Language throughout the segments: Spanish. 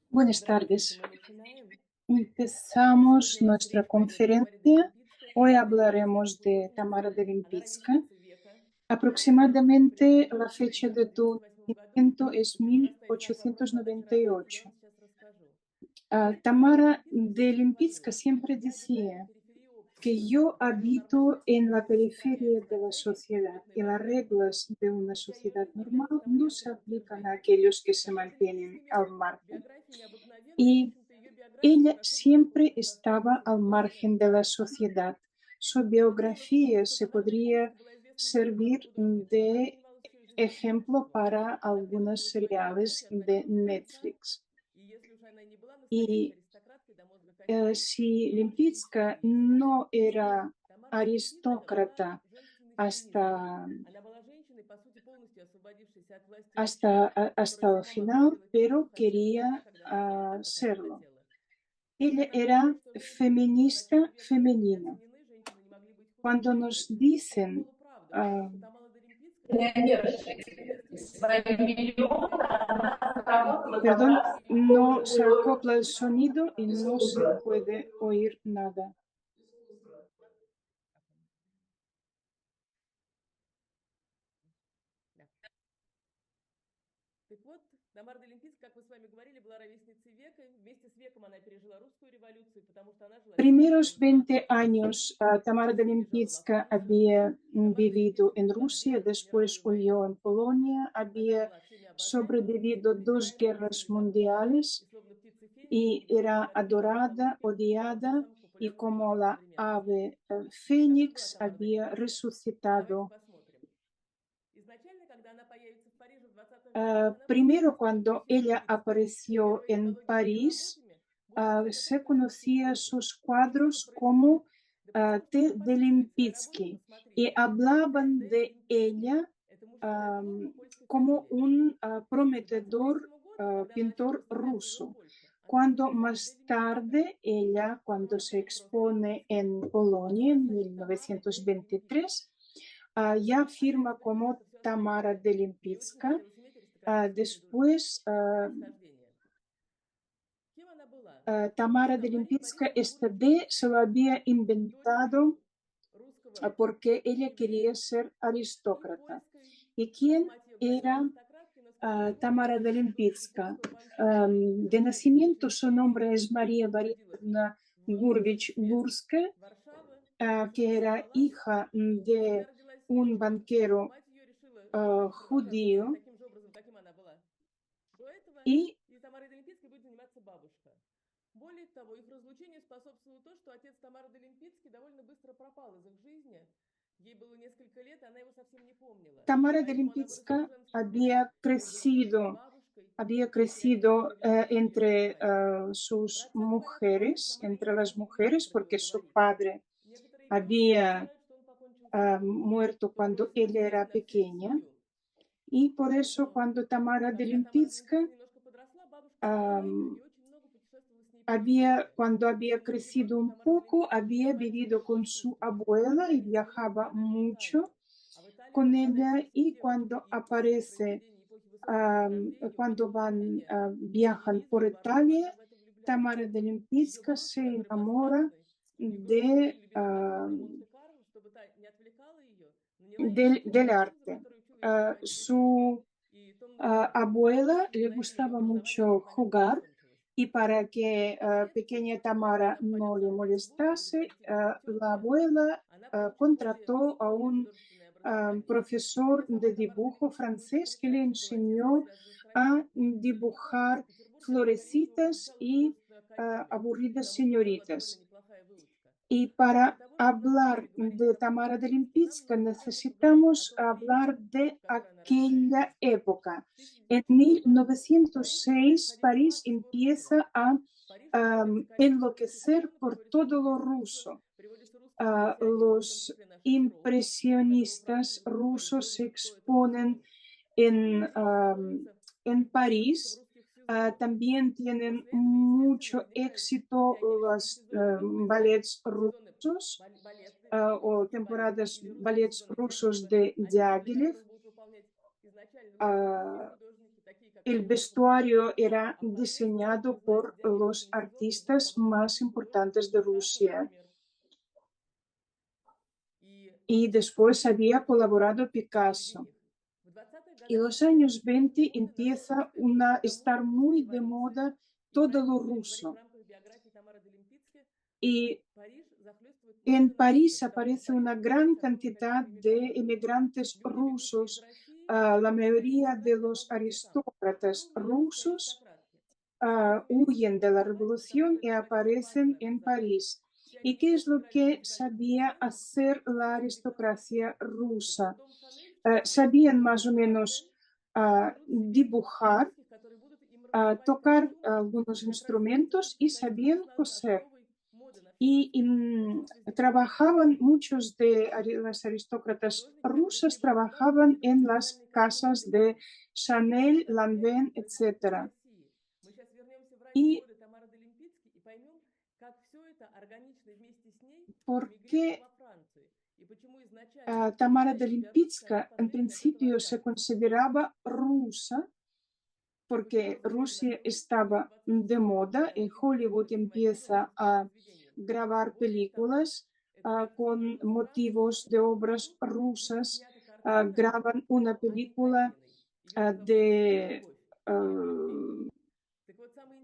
Buenas tardes. Empezamos nuestra conferencia. Hoy hablaremos de Tamara de Lempicka. Aproximadamente la fecha de tu nacimiento es 1898. Tamara de Lempicka siempre decía que yo habito en la periferia de la sociedad y las reglas de una sociedad normal no se aplican a aquellos que se mantienen al margen. Y ella siempre estaba al margen de la sociedad. Su biografía se podría servir de ejemplo para algunos seriales de Netflix. Y si Lempicka no era aristócrata hasta, hasta el final, pero quería serlo. Ella era feminista femenina. Cuando nos dicen, perdón, no se acopla el sonido y no se puede oír nada. Так вот, Тамара де Лемпицка, как мы с вами говорили, была ровесницей века. Вместе с веком она пережила русскую революцию, потому что она жила... Primeros 20 años, Tamara de Lempicka había vivido en Rusia, después huyó en Polonia, había sobrevivido 2 guerras mundiales y era adorada, odiada, y como la ave fénix había resucitado. Primero, cuando ella apareció en París, se conocía sus cuadros como de Lempicka y hablaban de ella como un prometedor pintor ruso. Cuando más tarde ella, cuando se expone en Polonia en 1923, ya firma como Tamara de Lempicka. Después, Tamara de Lempicka, esta D se lo había inventado porque ella quería ser aristócrata. ¿Y quién era Tamara de Lempicka? De nacimiento su nombre es María Borisovna Gurvich-Gurska, que era hija de un banquero judío. Y Более того, их разлучению способствовало то, что отец Тамары де Лемпицки довольно быстро пропал из их жизни. Ей было несколько лет, она его совсем не помнила. Tamara de Lempicka había crecido entre sus mujeres, entre las mujeres, porque su padre había muerto cuando ella era pequeña. Y por eso cuando Tamara de Lempicka cuando había crecido un poco, había vivido con su abuela y viajaba mucho con ella, y cuando aparece, cuando viajan por Italia, Tamara de Lempicka se enamora del arte. Su abuela le gustaba mucho jugar, y para que pequeña Tamara no le molestase, la abuela contrató a un profesor de dibujo francés que le enseñó a dibujar florecitas y aburridas señoritas. Y para hablar de Tamara de Lempicka necesitamos hablar de aquella época. En 1906 París empieza a enloquecer por todo lo ruso. Los impresionistas rusos se exponen en París. También tienen mucho éxito los ballets rusos o temporadas ballets rusos de Diaghilev. el vestuario era diseñado por los artistas más importantes de Rusia. Y después había colaborado Picasso. Y en los años 20 empieza a estar muy de moda todo lo ruso. Y en París aparece una gran cantidad de emigrantes rusos. La mayoría de los aristócratas rusos huyen de la revolución y aparecen en París. ¿Y qué es lo que sabía hacer la aristocracia rusa? Sabían más o menos dibujar, tocar algunos instrumentos y sabían coser. Y trabajaban, muchos de las aristócratas rusas trabajaban en las casas de Chanel, Lanvin, etc. ¿Y por qué Tamara de Lipinska en principio se consideraba rusa? Porque Rusia estaba de moda y Hollywood empieza a grabar películas con motivos de obras rusas. Graban una película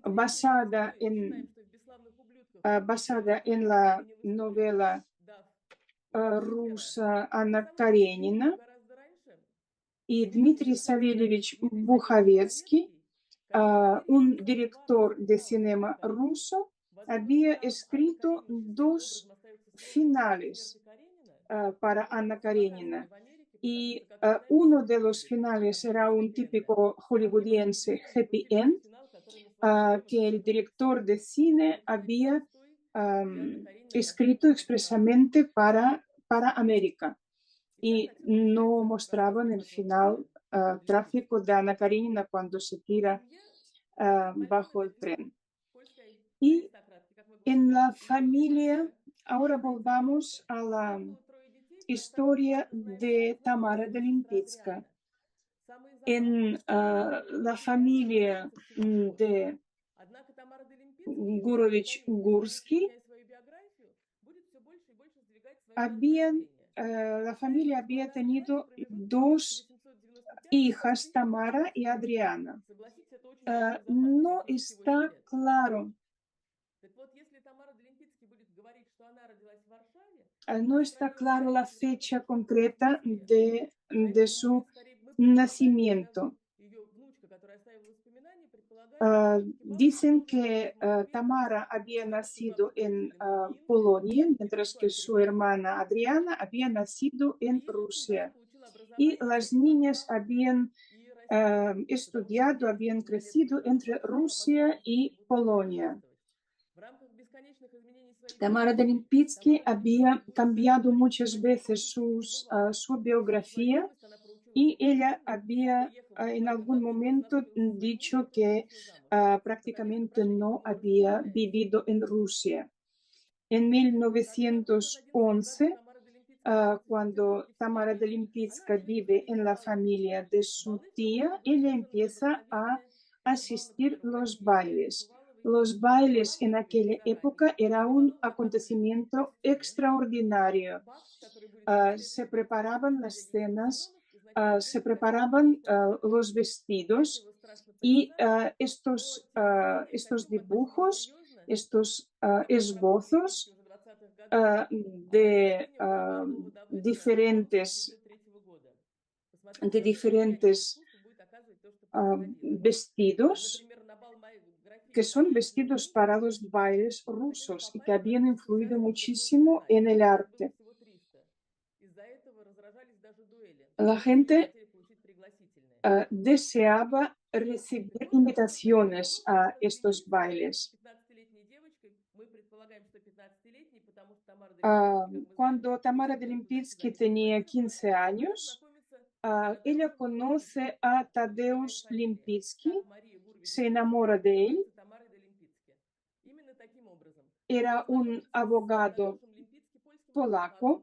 basada en la novela rusa Anna Karenina, y Dmitry Savelyevich Bukovetsky, un director de cinema ruso, había escrito dos finales para Anna Karenina. Y uno de los finales era un típico hollywoodiense happy end, que el director de cine había escrito expresamente para América. Y no mostraban el final trágico de Ana Karenina cuando se tira bajo el tren. Y en la familia, ahora volvamos a la historia de Tamara de Lipinska. En la familia de Gurovich-Gursky la familia había tenido dos hijas, Tamara y Adriana. No está claro. No está claro la fecha concreta de su nacimiento. Dicen que Tamara había nacido en Polonia, mientras que su hermana Adriana había nacido en Rusia. Y las niñas habían estudiado, habían crecido entre Rusia y Polonia. Tamara de Lipinska había cambiado muchas veces su biografía, y ella había en algún momento dicho que prácticamente no había vivido en Rusia. En 1911, cuando Tamara de Lipinska vive en la familia de su tía, ella empieza a asistir a los bailes. Los bailes en aquella época era un acontecimiento extraordinario. Se preparaban las cenas, se preparaban los vestidos, y estos dibujos, estos esbozos de diferentes vestidos, que son vestidos para los bailes rusos y que habían influido muchísimo en el arte. La gente deseaba recibir invitaciones a estos bailes. Cuando Tamara de Lipinska tenía 15 años, ella conoce a Tadeusz Lipinski, se enamora de él. Era un abogado polaco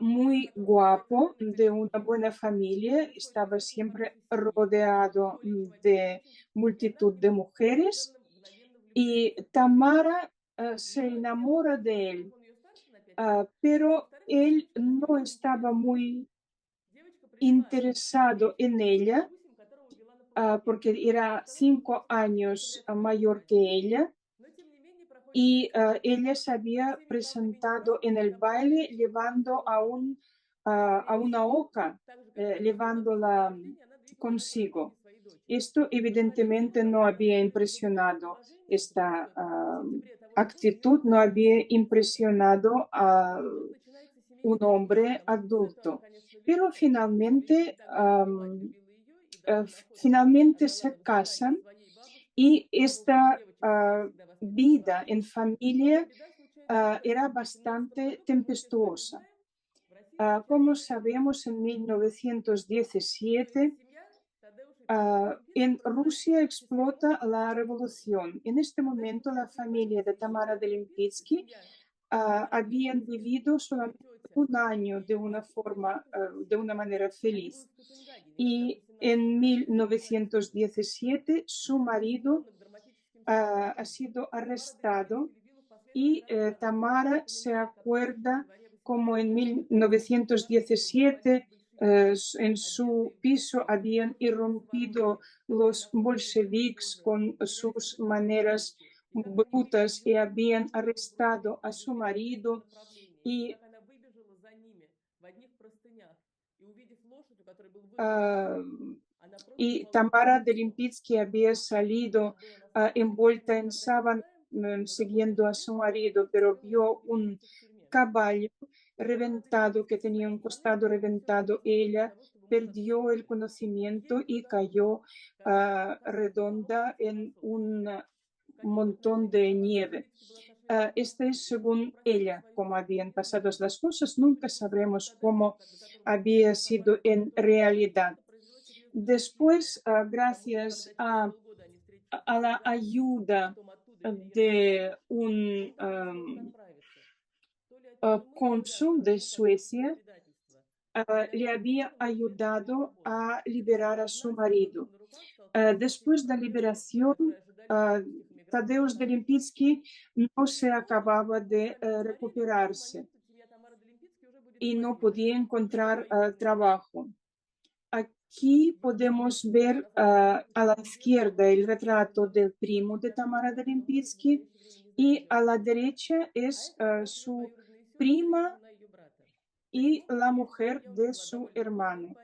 muy guapo, de una buena familia, estaba siempre rodeado de multitud de mujeres y Tamara se enamora de él, pero él no estaba muy interesado en ella porque era 5 años mayor que ella y ella se había presentado en el baile llevando a una oca, llevándola consigo. Esto evidentemente no había impresionado, esta actitud no había impresionado a un hombre adulto, pero finalmente se casan y esta vida en familia era bastante tempestuosa. Como sabemos, en 1917 en Rusia explota la revolución. En este momento, la familia de Tamara de Lempitsky habían vivido solamente un año de de una manera feliz. Y en 1917 su marido ha sido arrestado y Tamara se acuerda como en 1917 en su piso habían irrumpido los bolcheviques con sus maneras brutas y habían arrestado a su marido y uh, y Tamara de Lempitsky había salido envuelta en sábana siguiendo a su marido, pero vio un caballo reventado que tenía un costado reventado. Ella perdió el conocimiento y cayó redonda en un montón de nieve. Este es según ella cómo habían pasado las cosas. Nunca sabremos cómo había sido en realidad. Después, gracias a la ayuda de un cónsul de Suecia, le había ayudado a liberar a su marido. Después de la liberación, Tadeusz de Lempitsky no se acababa de recuperarse y no podía encontrar trabajo. Aquí podemos ver a la izquierda el retrato del primo de Tamara de Lempitsky y a la derecha es su prima y la mujer de su hermano.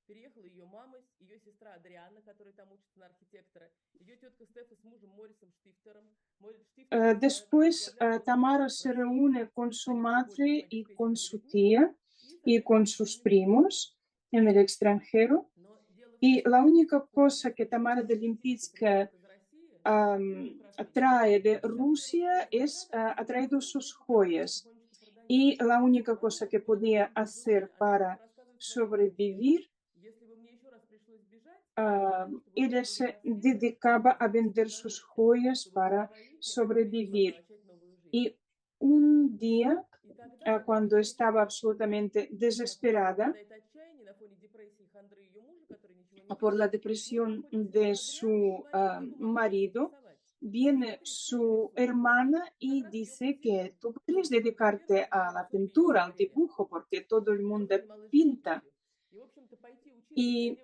Переехала ее мама, ее сестра Адриана, которая там учится на архитектора, ее тетка Стефа с мужем Морисом Штифтером. Después, Tamara se reúne con su madre y con su tía y con sus primos en el extranjero. Y la única cosa que Tamara de Lempitsky trae de Rusia es ha traído sus joyas. Y la única cosa que podía hacer para sobrevivir, ella se dedicaba a vender sus joyas para sobrevivir. Y un día, cuando estaba absolutamente desesperada por la depresión de su marido, viene su hermana y dice que tú puedes dedicarte a la pintura, al dibujo, porque todo el mundo pinta. Y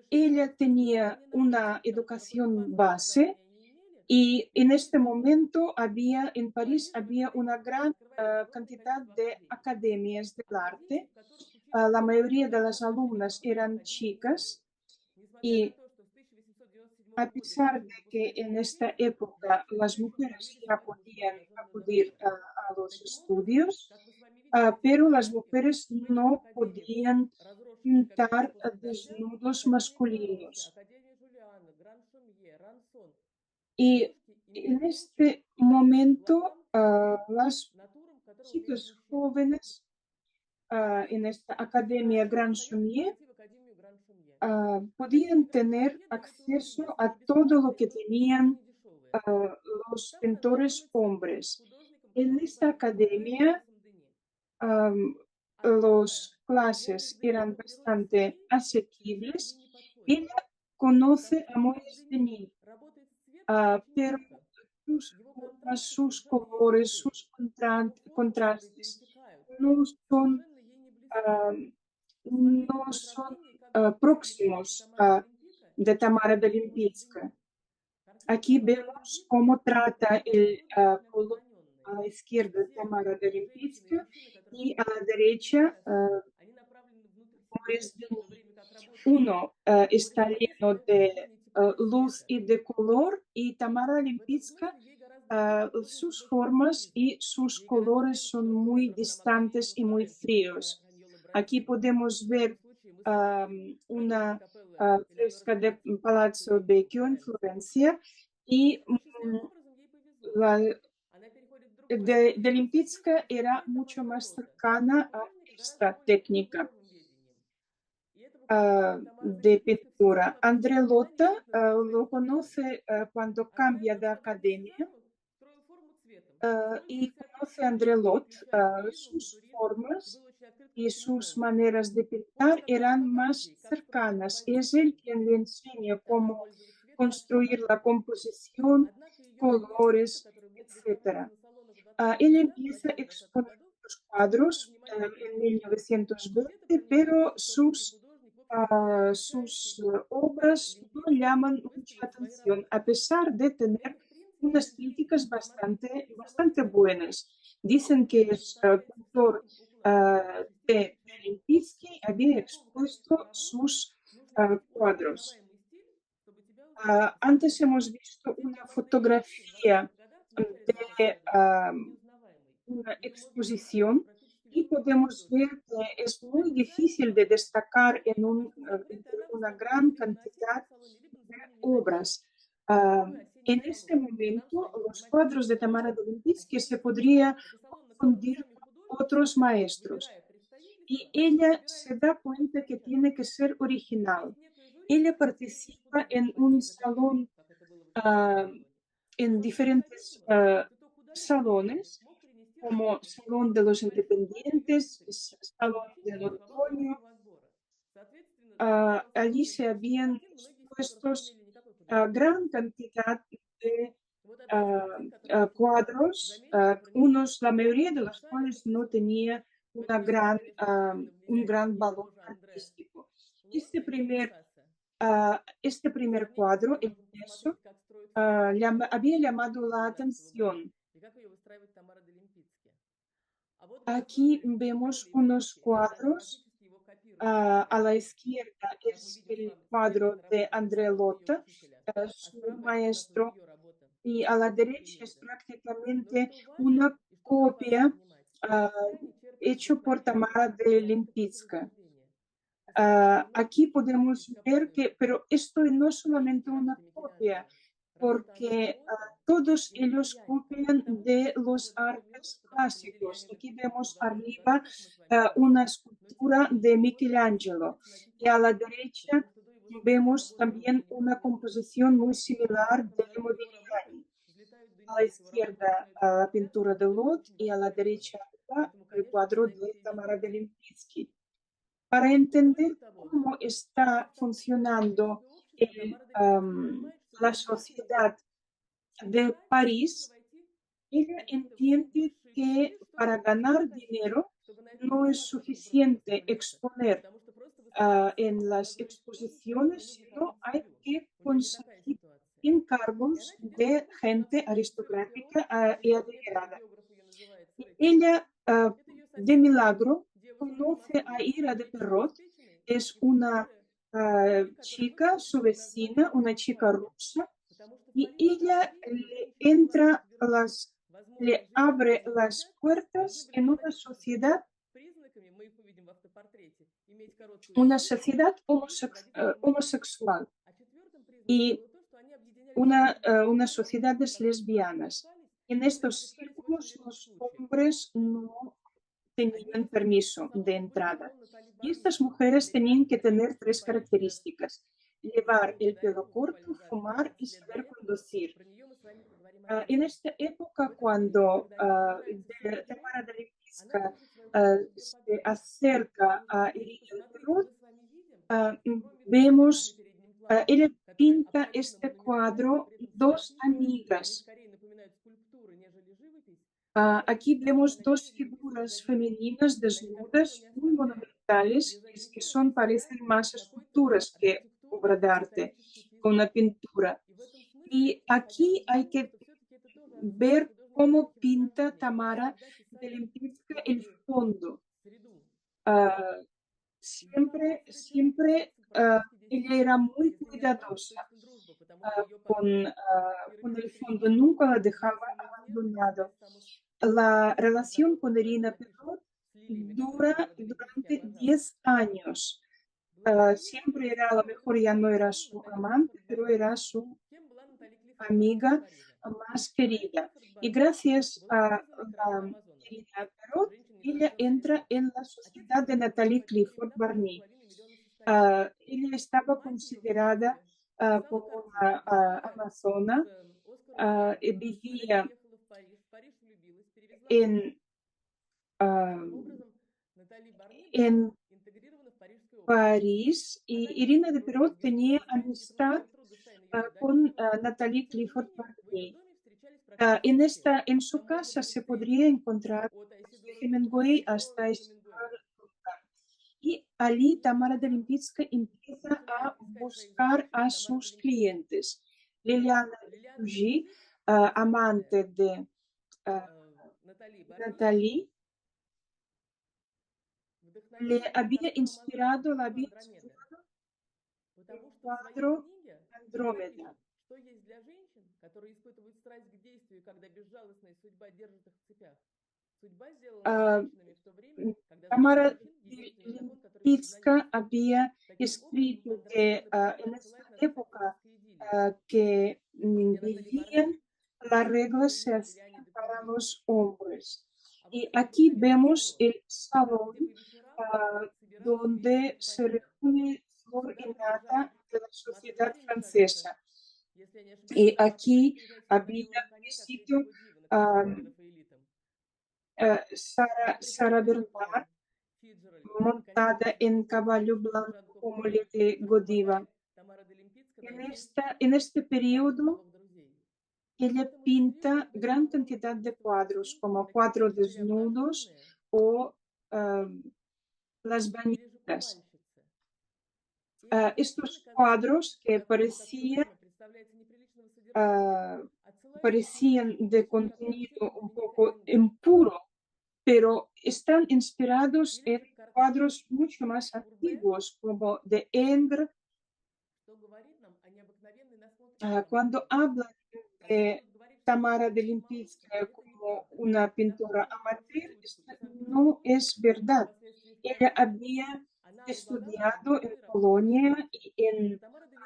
ella tenía una educación base y en este momento en París había una gran cantidad de academias del arte. La mayoría de las alumnas eran chicas y a pesar de que en esta época las mujeres ya podían acudir a los estudios, pero las mujeres no podían pintar desnudos masculinos. Y en este momento las chicas jóvenes en esta Academia Grand Chaumier podían tener acceso a todo lo que tenían los pintores hombres. En esta academia las clases eran bastante asequibles. Ella conoce amores de niño, pero sus formas, sus colores, sus contrastes no son, ah, no son próximos de Tamara de Olimpijska. Aquí vemos cómo trata el color a la izquierda de Tamara de Olimpijska y a la derecha colores de niño. Uno está lleno de luz y de color y Tamara Olimpijska, sus formas y sus colores son muy distantes y muy fríos. Aquí podemos ver una fresca de Palazzo Vecchio en Florencia y la de Olimpijska era mucho más cercana a esta técnica de pintura. André Lotta lo conoce cuando cambia de academia y conoce a André Lot. Sus formas y sus maneras de pintar eran más cercanas. Es él quien le enseña cómo construir la composición, colores, etc. Él empieza a exponer los cuadros en 1920, pero sus obras no llaman mucha atención, a pesar de tener unas críticas bastante buenas. Dicen que es pintor de Olimpijski, había expuesto sus cuadros. Antes hemos visto una fotografía de una exposición y podemos ver que es muy difícil de destacar entre una gran cantidad de obras. En este momento, los cuadros de Tamara de Olimpijski se podría confundir con otros maestros y ella se da cuenta que tiene que ser original. Ella participa en un salón, en diferentes salones, como Salón de los Independientes, Salón del Otoño. Allí se habían expuestos gran cantidad de cuadros, la mayoría de los cuales no tenía un gran valor artístico. Este primer cuadro, el Teso, había llamado la atención. Aquí vemos unos cuadros. A la izquierda es el cuadro de André Lotta, su maestro, y a la derecha es prácticamente una copia hecha por Tamara de Olimpijska. Aquí podemos ver que, pero esto no es solamente una copia, porque todos ellos copian de los artes clásicos. Aquí vemos arriba una escultura de Michelangelo y a la derecha vemos también una composición muy similar de Modigliani. A la izquierda la pintura de Lot y a la derecha el cuadro de Tamara de Olimpijski. Para entender cómo está funcionando la sociedad de París, ella entiende que para ganar dinero no es suficiente exponer en las exposiciones, sino hay que conseguir encargos de gente aristocrática y adinerada. Y ella, de milagro, conoce a Ira de Perrot, es una chica, su vecina, una chica rusa, y ella le abre las puertas en una sociedad homosexual y una sociedad de lesbianas. En estos círculos los hombres no tenían permiso de entrada. Y estas mujeres tenían que tener tres características: llevar el pelo corto, fumar y saber conducir. En esta época, cuando Tamara de Lipinska se acerca a Irina Perón, vemos, ella pinta este cuadro dos amigas. Aquí vemos dos figuras femeninas desnudas, muy monumentales, que son, parecen más esculturas que obra de arte, con una pintura. Y aquí hay que ver cómo pinta Tamara de Lempicka el fondo. Siempre ella era muy cuidadosa con el fondo, nunca la dejaba abandonado. La relación con Irina Perón dura durante 10 años. Siempre era, a lo mejor ya no era su amante, pero era su amiga más querida. Y gracias a Irina Perón, ella entra en la sociedad de Natalie Clifford Barney. Ella estaba considerada como una amazona, vivía en, en París, y Irina de Perón tenía amistad con Natalie Clifford Barney. En su casa se podría encontrar desde Hemingway hasta y allí Tamara de Lempicka empieza a buscar a sus clientes. Liliana Fuji, amante de Natalie, le había inspirado el cuadro Andrómeda. Tamara de Lempicka había escrito que en esta época que vivían, las reglas se hacían para los hombres. Y aquí vemos el salón donde se reúne flor y nata de la sociedad francesa. Y aquí había visitado Sara Bernard, montada en caballo blanco como Lady Godiva. En este periodo, ella pinta gran cantidad de cuadros, como cuadros desnudos o las bañeras. Estos cuadros que parecían de contenido un poco impuro, pero están inspirados en cuadros mucho más antiguos, como de Ingres. Cuando hablan de Tamara de Lempicka como una pintora amateur, no es verdad. Ella había estudiado en Polonia y en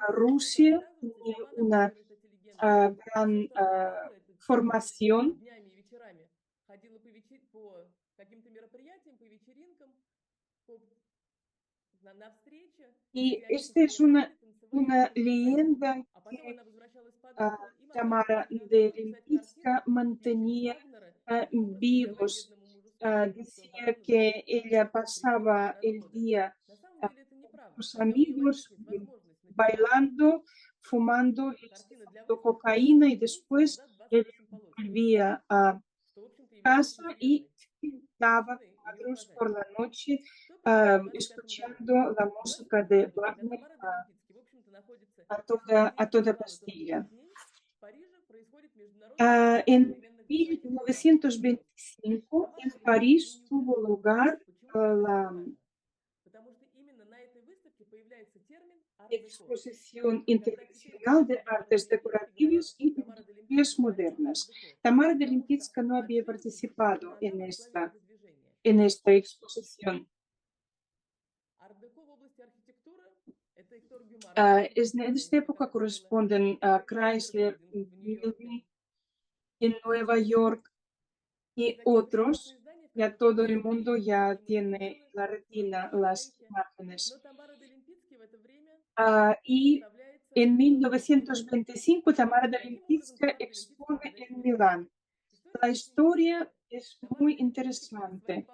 Rusia, tenía una gran formación. Y esta es una leyenda que Tamara de Lempicka mantenía vivos. Decía que ella pasaba el día con sus amigos bailando, fumando y haciendo cocaína, y después ella volvía a casa y pintaba cuadros por la noche, escuchando la música de Wagner a toda pastilla. En 1925 en París tuvo lugar la exposición internacional de artes decorativas y industrias modernas. Tamara de Lempicka no había participado en esta exposición. En esta época corresponden a Chrysler, Milby, en Nueva York y otros. Ya todo el mundo ya tiene la retina las imágenes. Y En 1925 Tamara de Lempicka expone en Milán. La historia es muy interesante.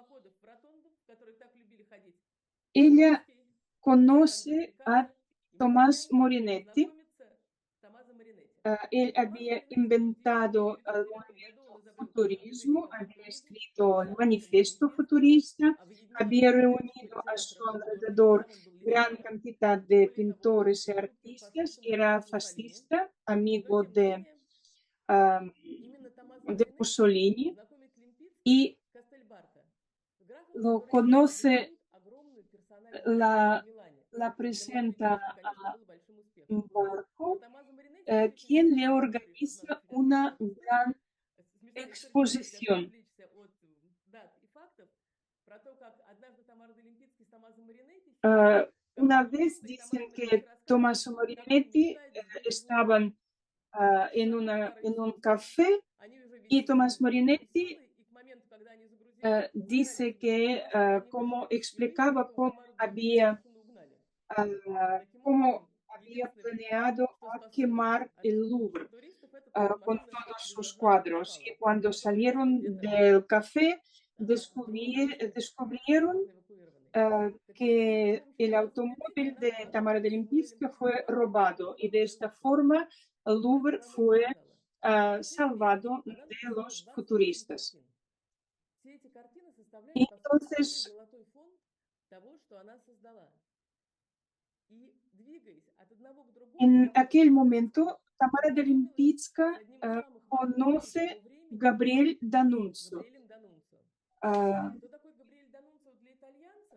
Ella conoce a Tomás Morinetti. Él había inventado el movimiento futurismo, había escrito el manifiesto futurista, había reunido a su alrededor gran cantidad de pintores y artistas, era fascista, amigo de Mussolini, y lo conoce, la presenta a un barco, quien le organiza una gran exposición. Una vez dicen que Tomás Morinetti estaban en un café y Tomás Morinetti dice que como explicaba cómo había planeado quemar el Louvre con todos sus cuadros. Y cuando salieron del café, descubrieron que el automóvil de Tamara de Lempicka fue robado y de esta forma el Louvre fue salvado de los futuristas. Y entonces, en aquel momento, Tamara de Lempicka conoce Gabriel D'Annunzio.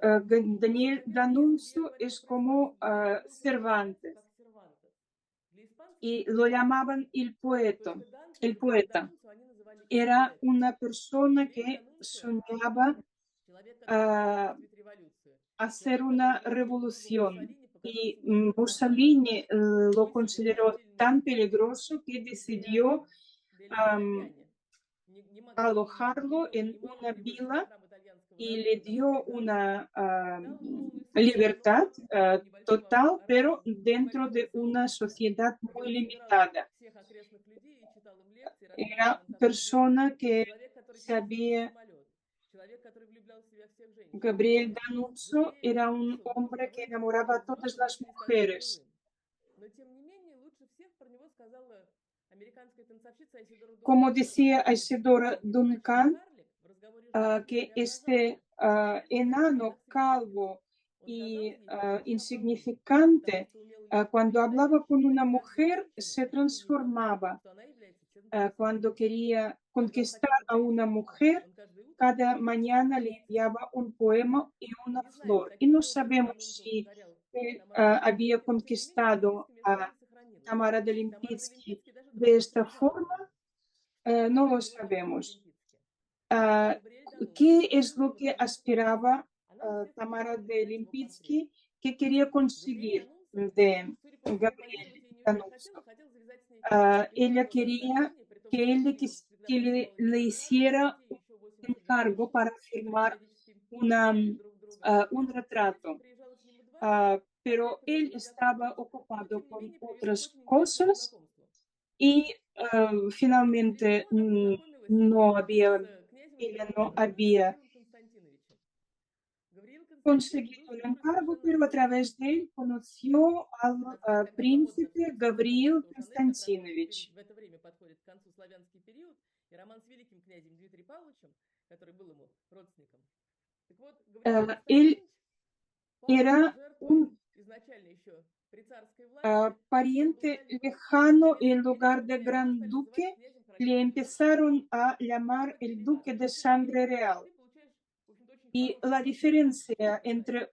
Daniel D'Annunzio es como Cervantes y lo llamaban el poeta. El poeta era una persona que soñaba hacer una revolución y Mussolini lo consideró tan peligroso que decidió alojarlo en una vila y le dio una libertad total, pero dentro de una sociedad muy limitada. Era persona que sabía. Gabriel D'Annunzio era un hombre que enamoraba a todas las mujeres. Como decía Isidora Duncan, que este enano calvo y insignificante, cuando hablaba con una mujer, se transformaba. Cuando quería conquistar a una mujer, cada mañana le enviaba un poema y una flor. Y no sabemos si él había conquistado a Tamara de Lempicka de esta forma, no lo sabemos. ¿Qué es lo que aspiraba Tamara de Lempicka? ¿Qué quería conseguir de Gabriel D'Annunzio? Ella quería que él le hiciera un encargo para firmar un retrato, pero él estaba ocupado con otras cosas y finalmente ella no había conseguido el encargo, pero a través de él conoció al príncipe Gavril Константинович. Él era un pariente lejano en lugar de gran duque, le empezaron a llamar el duque de sangre real. Y la diferencia entre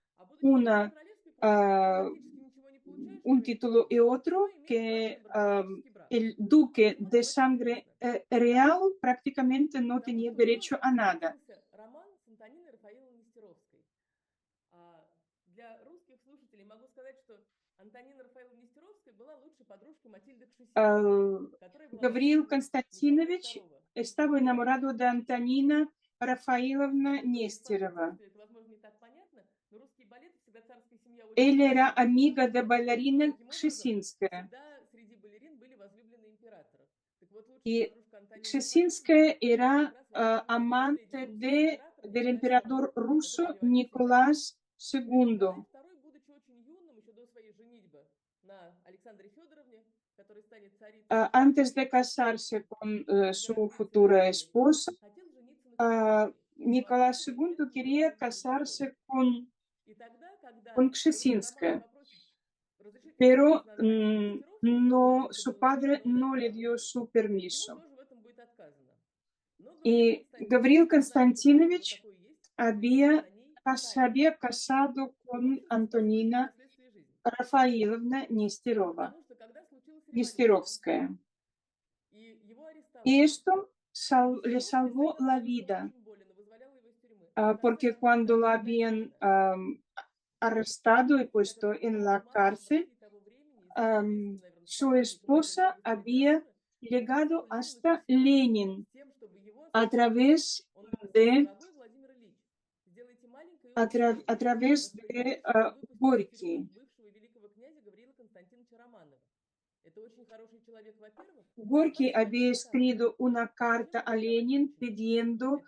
un título y otro, que el duque de sangre real prácticamente no tenía derecho a nada. Gavril Константинович estaba enamorado de Antonina Рафаиловна Нестерова. ella era amiga de bailarina Kshesинская. Y Kshesинская era amante del emperador ruso Nicolás II. Antes de casarse con su futura esposa, Nicolás II quería casarse con Kshesинская, pero no, su padre no le dio su permiso. Y Gavril Konstantinovich se había casado con Antonina Рафаиловна Нестеровская. Y esto le salvó la vida, porque cuando la habían arrestado y puesto en la cárcel, su esposa había llegado hasta Lenin a través de Горький. Горький había escrito una carta a Lenin pidiendo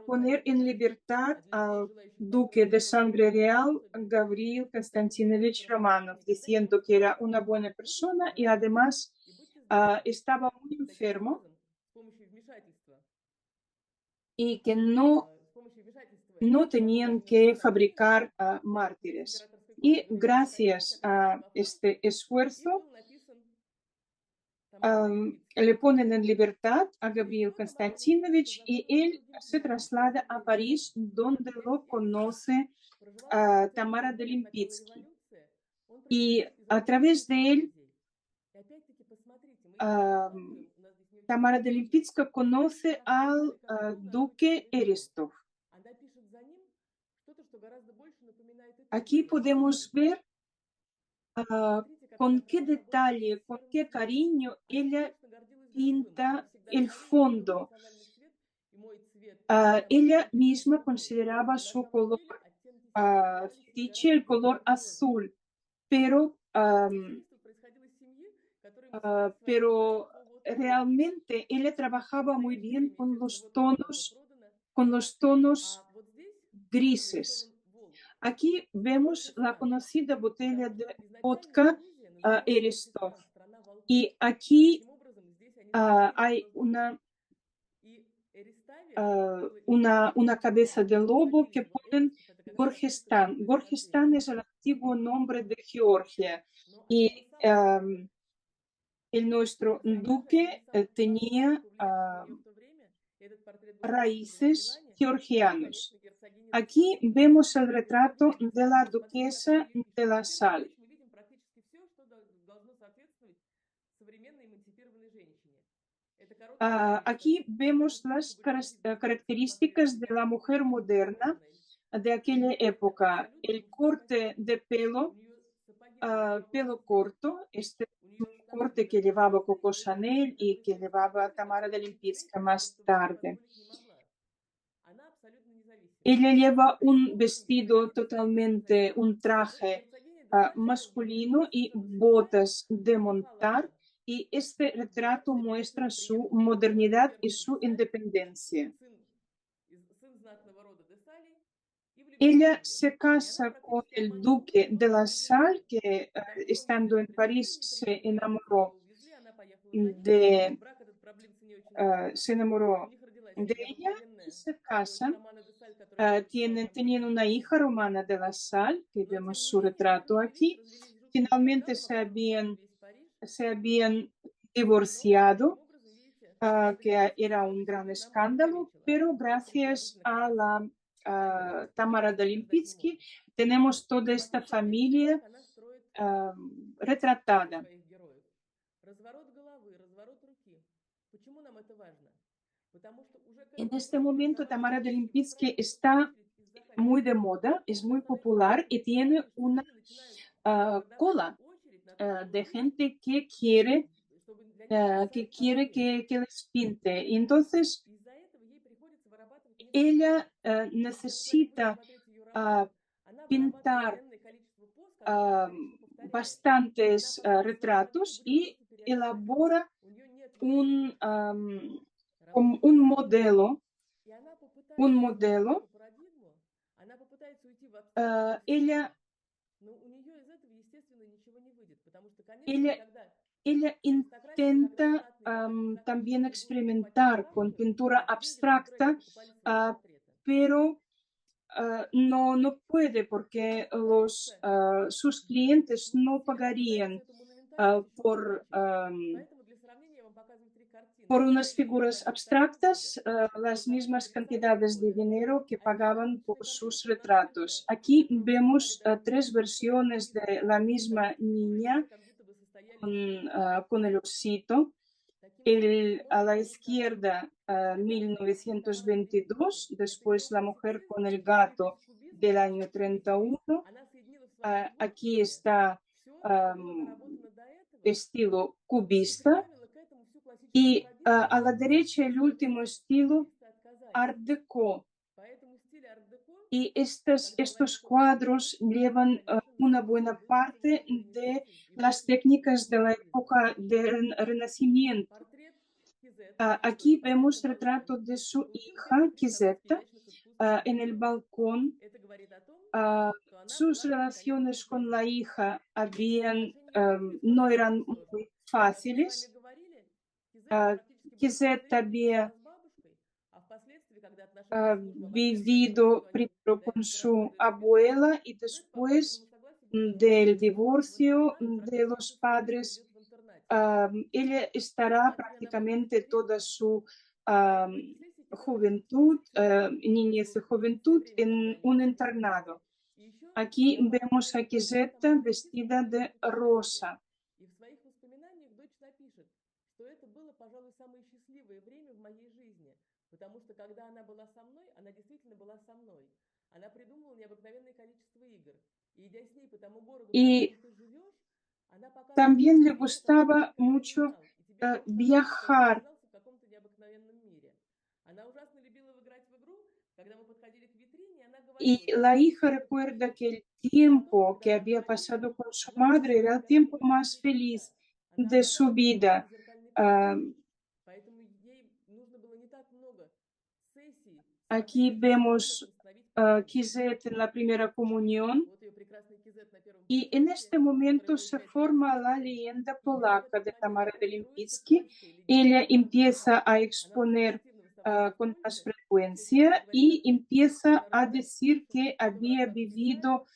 poner en libertad al duque de sangre real, Gavril Konstantinovich Romanov, diciendo que era una buena persona y además estaba muy enfermo y que no tenían que fabricar mártires. Y gracias a este esfuerzo, le ponen en libertad a Gavril Konstantinovich y él se traslada a París, donde lo conoce Tamara de Lempitsky. Y a través de él, Tamara de Lempitsky conoce al duque Eristov. Aquí podemos ver con qué detalle, con qué cariño ella pinta el fondo. Ella misma consideraba su color fetiche el color azul, pero realmente ella trabajaba muy bien con los tonos grises. Aquí vemos la conocida botella de vodka Eristov. Y aquí hay una cabeza de lobo que ponen Gorgestan. Gorgestan es el antiguo nombre de Georgia. Y nuestro duque tenía raíces georgianos. Aquí vemos el retrato de la duquesa de la Sal. Aquí vemos las características de la mujer moderna de aquella época. El corte de pelo corto, este corte que llevaba Coco Chanel y que llevaba Tamara de Lempitsky más tarde. Ella lleva un vestido totalmente, un traje masculino y botas de montar, y este retrato muestra su modernidad y su independencia. Ella se casa con el duque de la Salle, que estando en París se enamoró de ella y se casan. Tenían una hija, Romana de la Salle, que vemos su retrato aquí. Finalmente se habían divorciado, que era un gran escándalo, pero gracias a la Tamara de Lempitsky tenemos toda esta familia retratada. En este momento Tamara de Lempitsky está muy de moda, es muy popular y tiene una cola de gente que quiere que les pinte. Y entonces ella necesita pintar bastantes retratos y elabora un modelo. Ella intenta también experimentar con pintura abstracta, pero no puede porque sus clientes no pagarían por unas figuras abstractas las mismas cantidades de dinero que pagaban por sus retratos. Aquí vemos tres versiones de la misma niña con el osito. A la izquierda, 1922, después la mujer con el gato del año 31. Aquí está estilo cubista y a la derecha el último estilo Art Deco. Y estos cuadros llevan una buena parte de las técnicas de la época del Renacimiento. Aquí vemos retrato de su hija, Kizeta, en el balcón. Sus relaciones con la hija no eran muy fáciles. Kizeta había vivido primero con su abuela y después del divorcio de los padres, ella estará prácticamente toda su juventud, niñez y juventud en un internado. Aquí vemos a Кизетта vestida de rosa. Потому что когда она была со мной, она действительно была со мной. Она придумала необыкновенное количество игр. И идя с ней по тому городу, в котором ты живешь, она показывала, también le gustaba mucho viajar. в каком-то необыкновенном мире. Она ужасно любила играть в игру. Когда мы подходили к витрине, она говорила... Y la hija recuerda que el tiempo que había pasado con su madre era el tiempo más feliz de su vida. Aquí vemos Kizet en la primera comunión y en este momento se forma la leyenda polaca de Tamara de Lempicki. Ella empieza a exponer con más frecuencia y empieza a decir que había vivido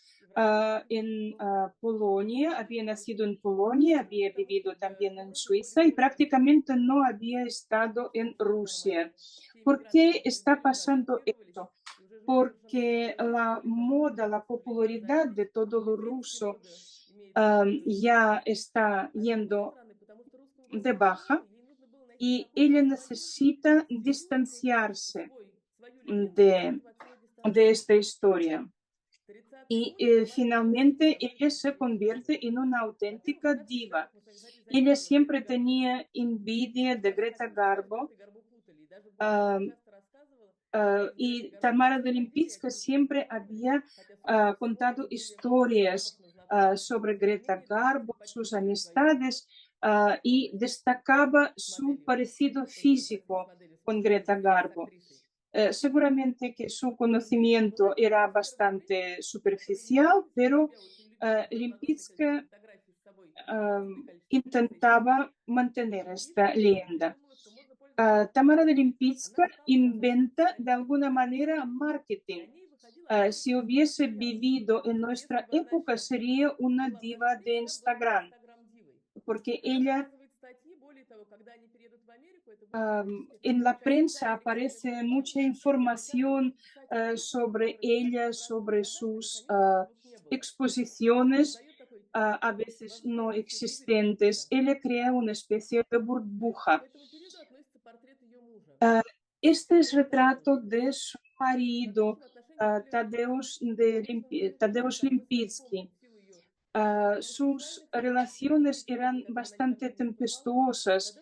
en Polonia, había nacido en Polonia, había vivido también en Suiza y prácticamente no había estado en Rusia. ¿Por qué está pasando esto? Porque la moda, la popularidad de todo lo ruso ya está yendo de baja y ella necesita distanciarse de esta historia. Y finalmente ella se convierte en una auténtica diva. Ella siempre tenía envidia de Greta Garbo y Tamara de Lempicki siempre había contado historias sobre Greta Garbo, sus amistades, y destacaba su parecido físico con Greta Garbo. Seguramente que su conocimiento era bastante superficial, pero Lempicki intentaba mantener esta leyenda. Tamara de Lempicki inventa de alguna manera marketing. Si hubiese vivido en nuestra época, sería una diva de Instagram, porque ella en la prensa aparece mucha información sobre ella, sobre sus exposiciones, a veces no existentes. Ella crea una especie de burbuja. Este es retrato de su marido, Tadeusz Lempicki. Sus relaciones eran bastante tempestuosas.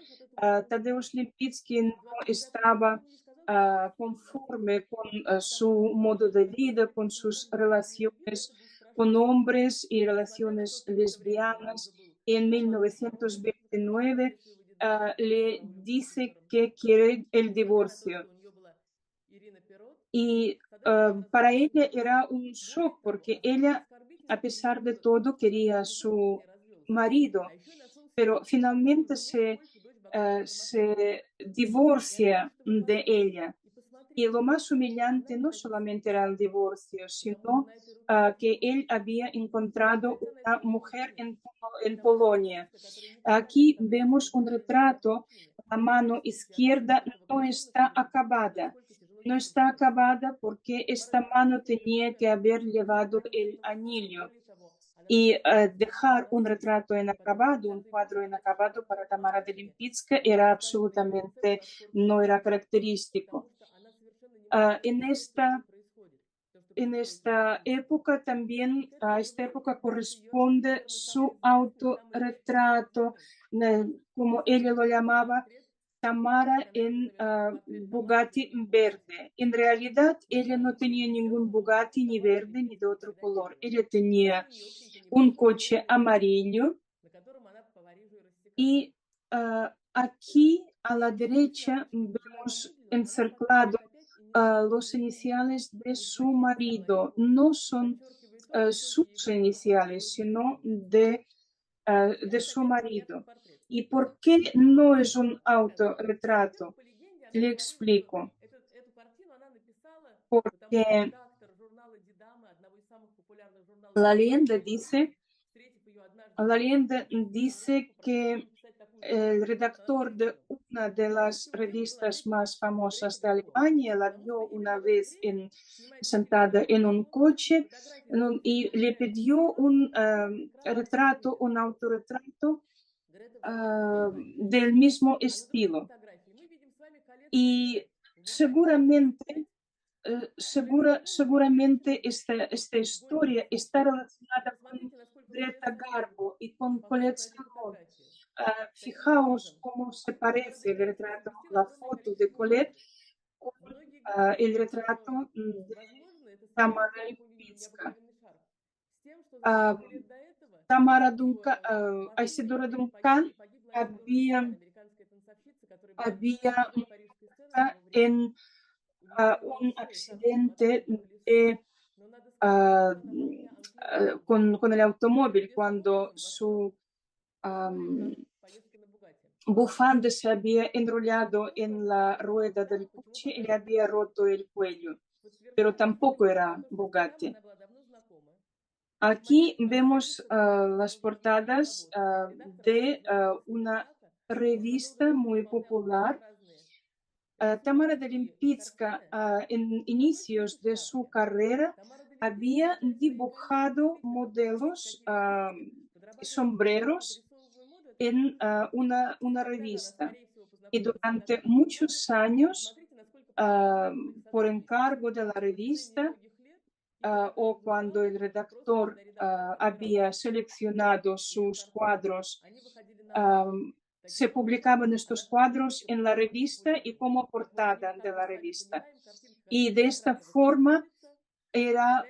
Tadeusz Lempicki no estaba conforme con su modo de vida, con sus relaciones con hombres y relaciones lesbianas. En 1929 le dice que quiere el divorcio. Y para ella era un shock porque ella, a pesar de todo, quería a su marido, pero finalmente se divorcia de ella. Y lo más humillante no solamente era el divorcio, sino que él había encontrado una mujer en Polonia. Aquí vemos un retrato, la mano izquierda no está acabada. No está acabada porque esta mano tenía que haber llevado el anillo. Y dejar un retrato inacabado, un cuadro inacabado para Tamara de Lempicka era absolutamente, no era característico. En esta época también, a esta época corresponde su autorretrato, como ella lo llamaba, Tamara en Bugatti verde. En realidad, ella no tenía ningún Bugatti ni verde ni de otro color. Ella tenía un coche amarillo y aquí a la derecha vemos encerclado los iniciales de su marido. No son sus iniciales, sino de su marido. ¿Y por qué no es un autorretrato? Le explico. Porque la leyenda dice, que el redactor de una de las revistas más famosas de Alemania la vio una vez sentada en un coche y le pidió un retrato, un autorretrato del mismo estilo. Y seguramente seguramente esta historia está relacionada con Greta Garbo y con Colette Sermon. Fijaos cómo se parece el retrato, la foto de Colette con el retrato de Tamara Lipinska. Tamara Duncan, Isidora Duncan había en un accidente con el automóvil cuando su bufanda se había enrollado en la rueda del coche y le había roto el cuello, pero tampoco era Bugatti. Aquí vemos las portadas de una revista muy popular. Tamara de Lempicka, en inicios de su carrera, había dibujado modelos, sombreros en una revista. Y durante muchos años, por encargo de la revista, o cuando el redactor había seleccionado sus cuadros, se publicaban estos cuadros en la revista y como portada de la revista. Y de esta forma era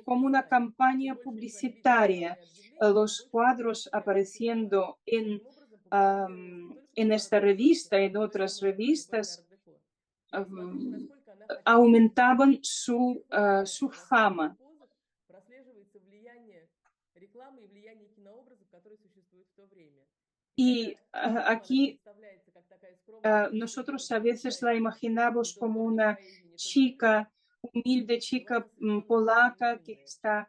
como una campaña publicitaria, los cuadros apareciendo en esta revista y en otras revistas aumentaban su fama. Y aquí nosotros a veces la imaginamos como una chica, humilde chica polaca que está,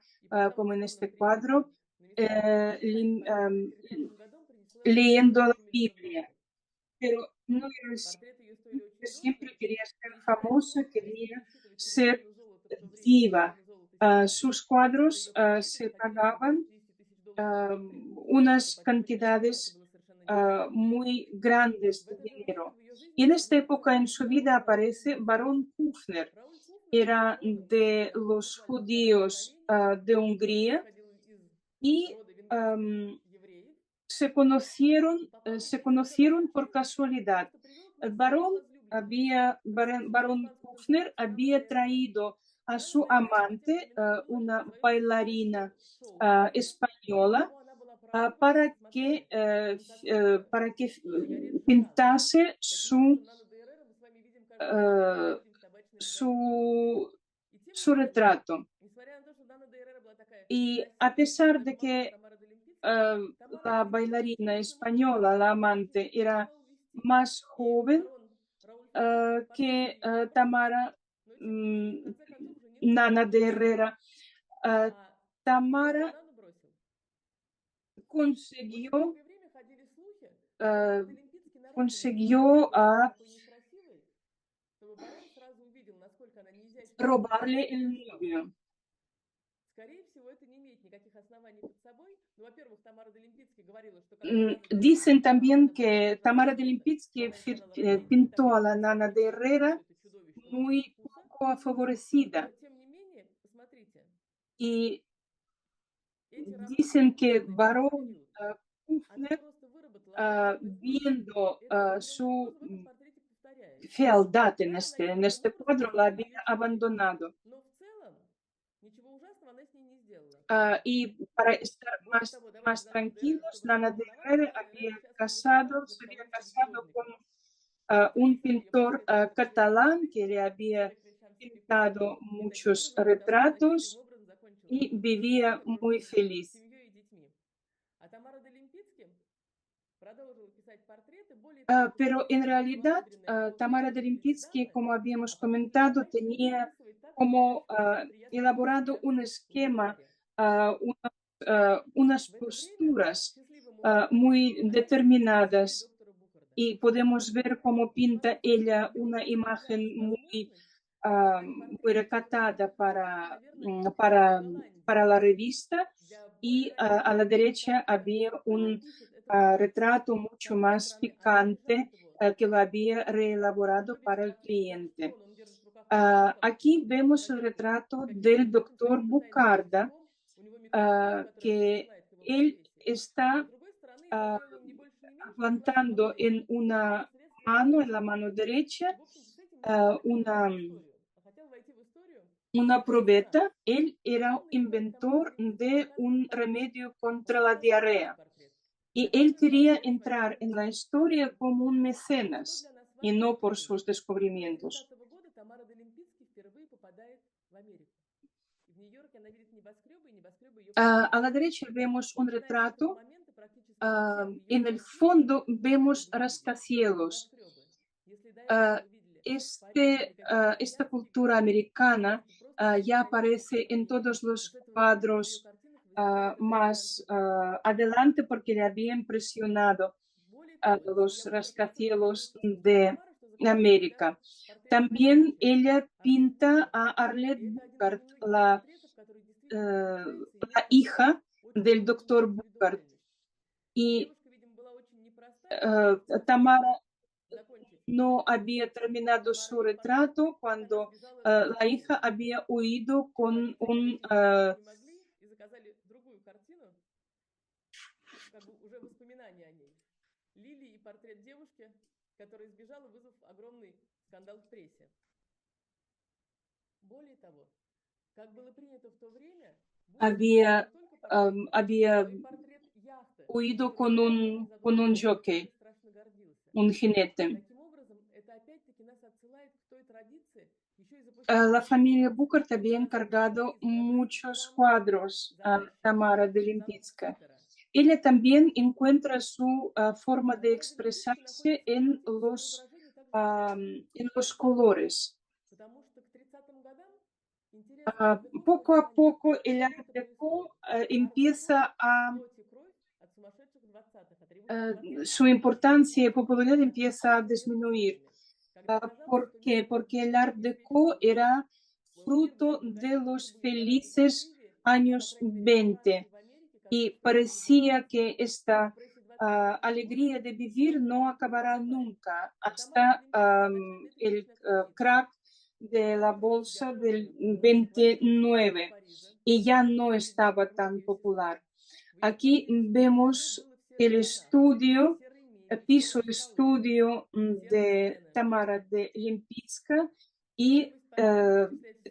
como en este cuadro, leyendo la Biblia. Pero no era así. Siempre quería ser famosa, quería ser diva. Sus cuadros se pagaban unas cantidades muy grandes de dinero. Y en esta época en su vida aparece Barón Kufner. Era de los judíos de Hungría y se conocieron por casualidad. El barón Kufner había traído a su amante, una bailarina española, para que pintase э, su, su retrato. Y a pesar de que la bailarina española, la amante, era más joven que Tamara Nana de Herrera, Tamara consiguió, э, consiguió robarle el novio. Скорее всего, это не имеет никаких оснований под собой. Ну, во-первых, Тамара Делимпицкий говорила, что когда Dicen también que Tamara de Lempitsky pintó a la Nana de Herrera muy poco favorecida. тем не менее, посмотрите, Y эти dicen que работы Барон она Kufner, просто выработала viendo su портретик повторяет. fealdad en este cuadro, la había abandonado. Но в целом ничего ужасного она с ней не сделала. Y para estar más tranquilos, Nana de Herrera se había casado con un pintor catalán que le había pintado muchos retratos y vivía muy feliz. Pero en realidad, Tamara de Lempitsky, como habíamos comentado, tenía como elaborado un esquema, unas posturas muy determinadas, y podemos ver cómo pinta ella una imagen muy recatada para la revista, y a la derecha había un retrato mucho más picante que lo había reelaborado para el cliente. Aquí vemos el retrato del doctor Bucarda, que él está plantando en una mano, en la mano derecha, una probeta. Él era inventor de un remedio contra la diarrea y él quería entrar en la historia como un mecenas y no por sus descubrimientos. A la derecha vemos un retrato. En el fondo vemos rascacielos. Esta cultura americana ya aparece en todos los cuadros más adelante, porque le había impresionado los rascacielos de América. También ella pinta a Arlette Bucard, la hija del doctor Bucard. Y Tamara no había terminado su retrato cuando la hija había huido con un había huido con un jockey, un jinete. La familia Bucard había encargado muchos cuadros a Tamara de Lempitsky. Ella también encuentra su forma de expresarse en los colores. Poco a poco el Art Deco empieza su importancia y popularidad empieza a disminuir. ¿Por qué? Porque el Art Deco era fruto de los felices años 20 y parecía que esta alegría de vivir no acabará nunca hasta el crack de la bolsa del 29, y ya no estaba tan popular. Aquí vemos el estudio, piso estudio de Tamara de Lempitsky, y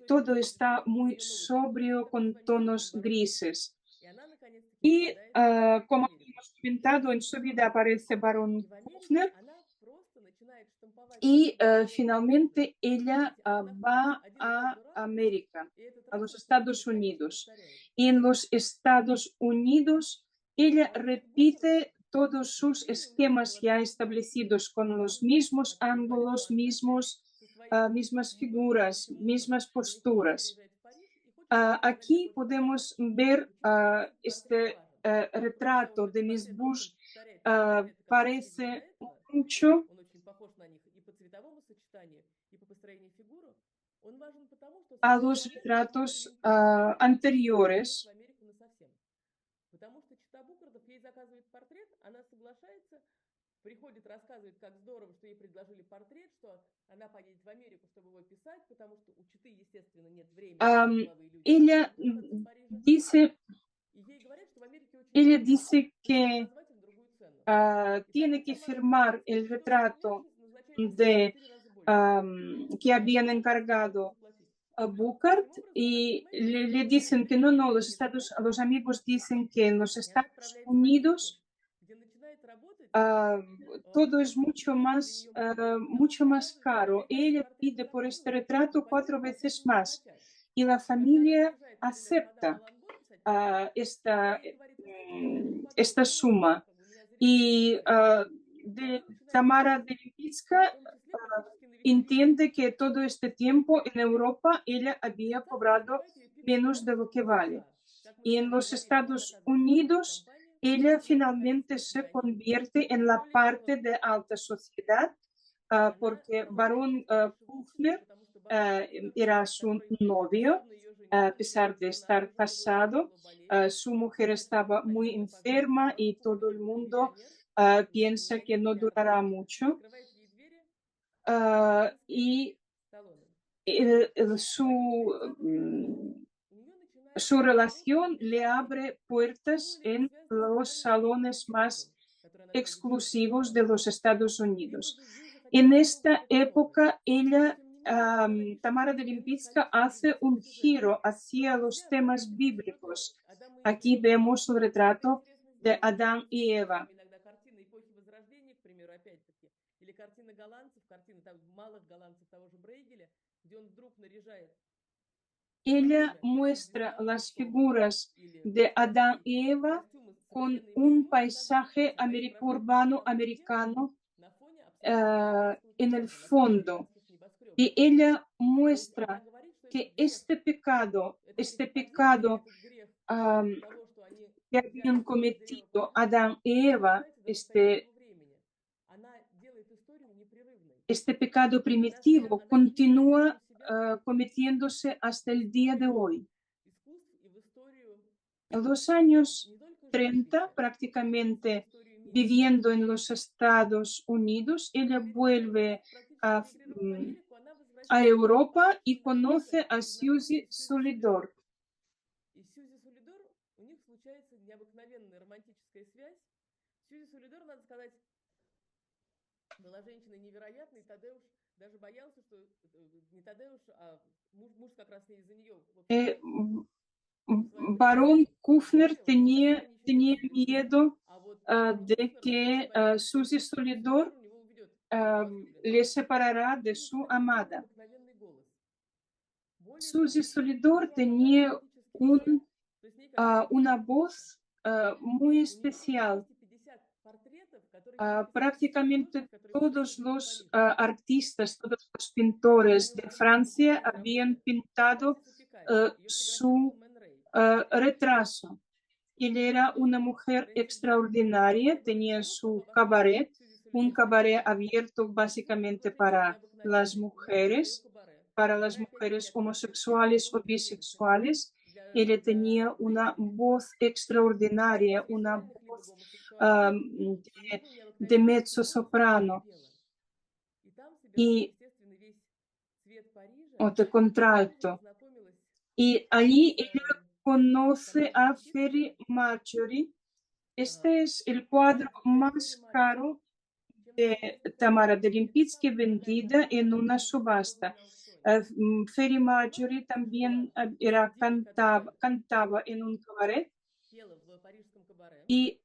todo está muy sobrio con tonos grises. Y como hemos comentado, en su vida aparece Barón Kufner y finalmente ella va a América, a los Estados Unidos. Y en los Estados Unidos ella repite todos sus esquemas ya establecidos con los mismos ángulos, mismas figuras, mismas posturas. Aquí podemos ver este retrato de Miss Bush. Parece mucho a los retratos anteriores. Потому что чита Букардов ей заказывает портрет, она соглашается, приходит, рассказывает, как здорово, что ей предложили портрет, что она поедет в Америку, чтобы его писать, потому что у читы, естественно, нет времени. Ella dice, ella dice que tiene que firmar el retrato de, que habían encargado a Bucard y le dicen que no, los amigos dicen que en los Estados Unidos todo es mucho más caro. Ella pide por este retrato 4 veces más y la familia acepta esta suma. Y Tamara de Lipinska entiende que todo este tiempo en Europa ella había cobrado menos de lo que vale. Y en los Estados Unidos ella finalmente se convierte en la parte de alta sociedad porque Barón Kufner era su novio, a pesar de estar casado. Su mujer estaba muy enferma y todo el mundo piensa que no durará mucho. Y su relación le abre puertas en los salones más exclusivos de los Estados Unidos. En esta época, Tamara de Lipinska hace un giro hacia los temas bíblicos. Aquí vemos el retrato de Adán y Eva. Или картина голландцев, картина малых голландцев того же Брейгеля, где он вдруг наряжает. Ella muestra las figuras de Adán y Eva con un paisaje urbano americano en el fondo. Y ella muestra que este pecado que habían cometido Adán y Eva, este pecado primitivo continúa cometiéndose hasta el día de hoy. En los años 30, prácticamente viviendo en los Estados Unidos, ella vuelve a Europa y conoce a Suzy Solidor. И Сьюзи Солидор, у них случается необыкновенная романтическая связь. Сьюзи Солидор, надо сказать, была женщиной невероятной. Тадеуш даже боялся, что не Тадеуш, а муж как раз из-за нее. Barón Kufner tenía miedo de que Suzy Solidor le separará de su amada. Suzy Solidor tenía una voz muy especial. Prácticamente todos los artistas, todos los pintores de Francia habían pintado su retraso. Ella era una mujer extraordinaria, tenía su cabaret, un cabaret abierto básicamente para las mujeres homosexuales o bisexuales. Ella tenía una voz extraordinaria, una voz de mezzo soprano o de contralto. Y allí ella conoce a Ferry Marjorie. Este es el cuadro más caro de Tamara de Lipinska vendida en una subasta. Freddie Mercury también cantaba en un cabaret Пела в парижском кабаре. y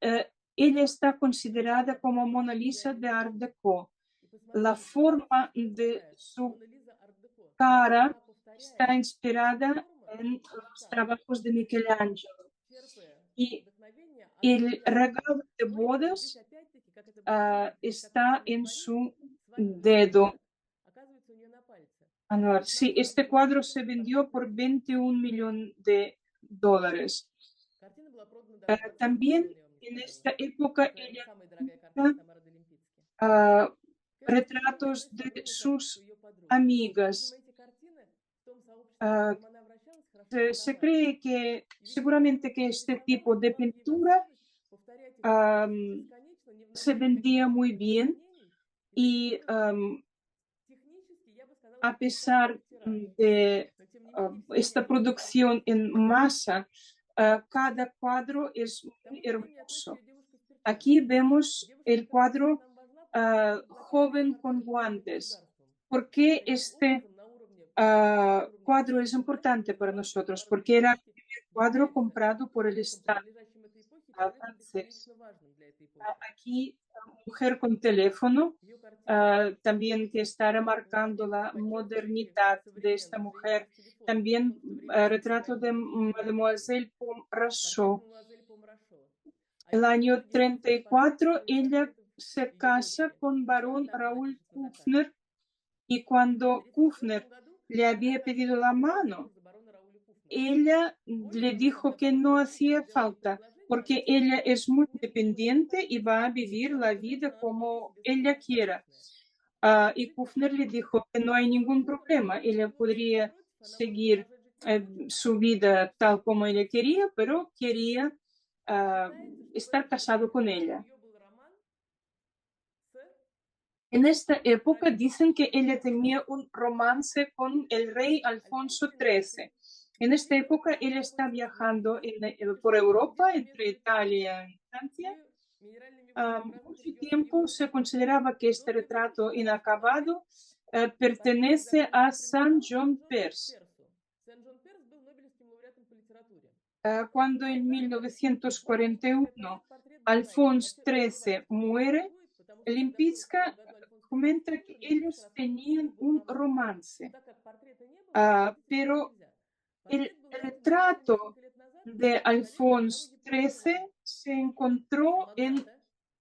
ella está considerada como Mona Lisa de Art Deco. И La посмотрите, forma это de такая su Мона Лиза арт-деко. cara Она повторяет está inspirada формы en los фасада, trabajos de Michelangelo. черпая Y вдохновение от el Сан-Джон Перса. regalo de Смотрите, вот здесь bodas опять-таки, как это было чудесно, как está Аня en говорит, su свадебный dedo. подарок оказывается у нее на пальце. Anual. Sí, este cuadro se Картина vendió por 21 millones de dólares. была продана даже 21 También миллиона, я вам не en сказала. esta época Это, наверное, ella самая дорогая картина pinta Тамары Долимпицки. К этому движению retratos относятся de огромное количество sus ее подруг. amigas. Видимо, эти картины в том сообществе, в котором она вращалась, хорошо Se продавались. cree que И, видимо, seguramente que поэтому este эти tipo de давали ей pintura возможность повторять их бесконечно, не se вносить никаких vendía muy особых bien изменений. И y таким образом, технически, я бы сказала, a что уникальный pesar тираж. de Но, тем не менее, все они esta обладают producción артистическим en достоинством. masa, cada cuadro es К muy тому движению относится hermoso. ее девушка с перчаткой. Aquí vemos Девушка, el которая сейчас cuadro нам важна, потому что была первым joven con портретом главы guantes. государства. ¿Por qué Таким este образом, на уровне cuadro es государственной власти, importante para назывался nosotros? Леонардо Porque era el Долимпийский, primer cuadro является comprado por el человеком, Estado принадлежащим этой эпохе, человеком francés. бесконечно важным для этой эпохи. Aquí, mujer con teléfono, Ее картины también que está remarcando la подчеркивающие modernidad de esta современность, mujer. женщина с телефоном. También В то время очень retrato de экспонировали Mademoiselle портрет Pombachot. мадемуазель Помрашо. А El еще в año 1910 портрет 34 целых ella портретов se ее casa дочери. con Причем она barón также Raúl напишет на заказ. Kufner y В cuando 1934 Kufner году le она había pedido отказалась la от первого mano, заказа барона Рауля Куфнера. ella Более le того, dijo когда que барон no Рауль hacía Куфнер сделал ей falta предложение, она porque сказала, ella что es нет, muy мне это ничего не independiente y понадобится. va a vivir Потому la что vida женщина, она вполне como себе ella quiera. самодостаточная. Y Жить как Kufner le хотела. dijo que no hay ningún Куфнер problema, ella сказал, нет, podría напротив, она может seguir продолжать жить как хочет. su vida tal como ella quería, pero quería Считается, что в estar это casado время con у ella. нее был роман с En esta época королем dicen que ella Алфонсо tenía XIII. un romance con el rey Alfonso Альфонс XIII. XIII En esta первый época король ella está Французской viajando монархии, por путешествует Europa, где-то entre между Италией Italia y Francia. и минеральными водами в разных Mucho регионах tiempo Европы. se consideraba que До este той поры retrato считалось, что inacabado портрет этот pertenece a принадлежал Saint-Jean Сен-Жон Perse. Персу. Сен-Жон Перс был Нобелевским лауреатом по литературе. Cuando en Однако, в этом смысле 1941 этот портрет был тайной. Alfonso XIII Во-первых, он muere, существует, потому что когда в Лимпицка 1942 году Альфонс comenta XIII que умер, Лимпицка ellos рассказывала, что tenían был un роман. Но romance, так как портрета не было, подтвердить это pero нельзя. el Портрет был найден буквально retrato несколько лет назад de моим коллегам в Alfonso одного японского XIII se encontró en магната.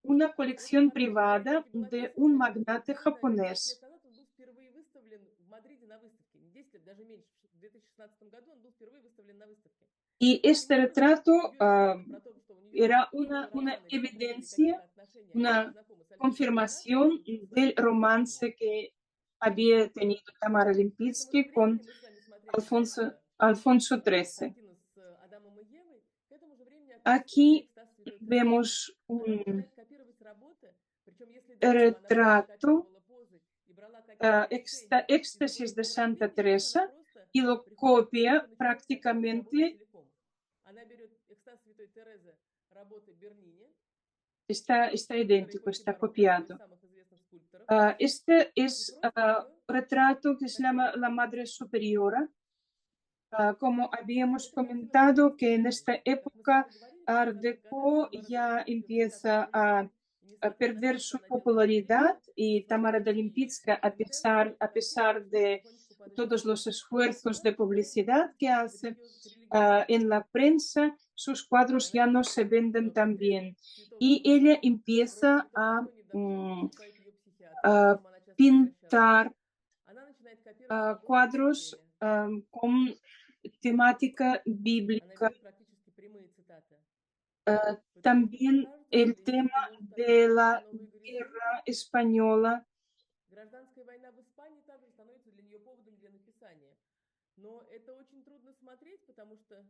una Этот colección портрет, privada кстати, был de описан un как magnate буквально 10 лет japonés. назад он был впервые выставлен в Мадриде на выставке. Не 10 лет, даже меньше. В 2016 году он был впервые выставлен на выставке. Y Таким este образом, retrato ее легенда про то, что у нее era не было una романа или в то время evidencia, каких-то отношений, они были una знакомы с Альфонсом confirmación XIII, случилась del вообще неожиданно. romance que había tenido Tamara В этом же Lempitsky времени con мы с вами смотрели до этого Alfonso XIII. картину с Адамом и Евой. К этому же времени относится Aquí «Экстаз Святой Терезы». vemos Она un начинает копировать работы, причем если до этого она просто retrato, копировала позы и брала какие-то решения из éxtasis обоих de Santa произведений, здесь она Teresa просто y lo приходит к концу copia и начинает копировать работу prácticamente, целиком. Она берет «Экстаз Святой Терезы» работы Бернини, está который idéntico, эпохи está барокко, один из copiado. самых известных скульпторов, Este и es просто ее retrato que se llama копирует. La Madre Superiora. Como habíamos Эта картина comentado, que en esta как мы с вами época говорили, в Art 30-х годах Deco Тамара ya Долимпицкая в 60-х empieza годах, и a несмотря на perder все, что su она делала в эти popularidad вещи, y несмотря Tamara на de все ее Lempicka, интенции, a картины pesar de потихонечку падали в todos los забытье. esfuerzos Она de начинает publicidad que в hace религиозных en la prensa, sus cuadros она ya no пишет, se venden что tan портрет bien. святого Y ella Антония, в роли empieza святого Антония в данном случае выступает ее психиатр, к которому она часто обращалась. pintar Она начинает копировать работы cuadros Боттичелли. con temática Она bíblica. берет практически прямые цитаты. Потому что También кажется, el что tema Лимпицкая может de открыть какие-то la новые горизонты. guerra española Гражданская война в Испании также становится для нее поводом для написания. Но это очень трудно смотреть, потому что,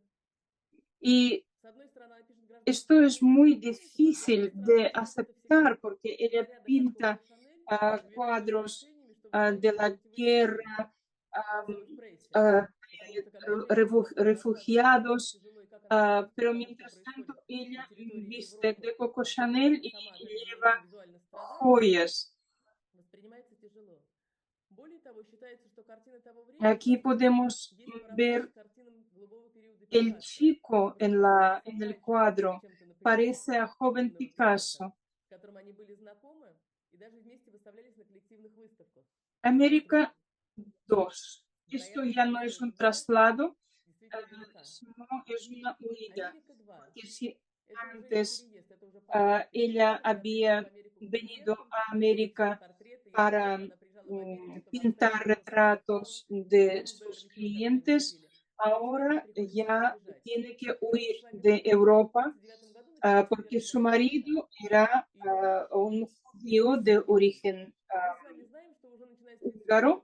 y с одной стороны, она пишет esto гражданскую es войну, muy с другой difícil стороны, de почему-то это всегда aceptar porque ella из нарядов от pinta Коко Шанель с верными cuadros украшениями, чтобы de значить la противостояние, guerra, особенно в прессе. Потому что когда женщина рассказывает, как refugiados, тяжело и как она pero боится того, что mientras tanto происходит ella на территории viste Европы, de Coco и при Chanel этом y сама от этого lleva очень визуально страдает, joyas. воспринимается тяжело. Более Aquí podemos ver el chico en el cuadro. Parece a joven Picasso. América 2. Esto ya no es un traslado, sino es una huida. Porque si antes ella había venido a América para pintar retratos de sus clientes, ahora ya tiene que huir de Europa porque su marido era un judío de origen húngaro.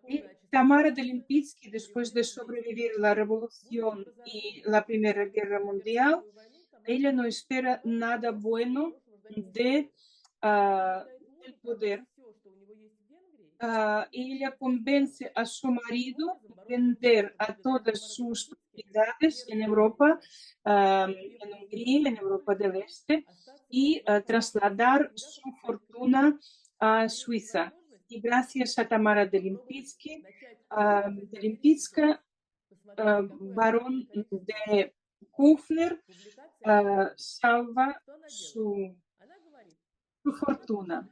Y Tamara de Lempitsky, después de sobrevivir la revolución y la Primera Guerra Mundial, ella no espera nada bueno del poder. Ella convence a su marido de vender a todas sus propiedades en Europa, en Hungría, en Europa del Este, y trasladar su fortuna a Suiza. Y gracias a Tamara de Lempicka, barón de Kufner, salva su fortuna.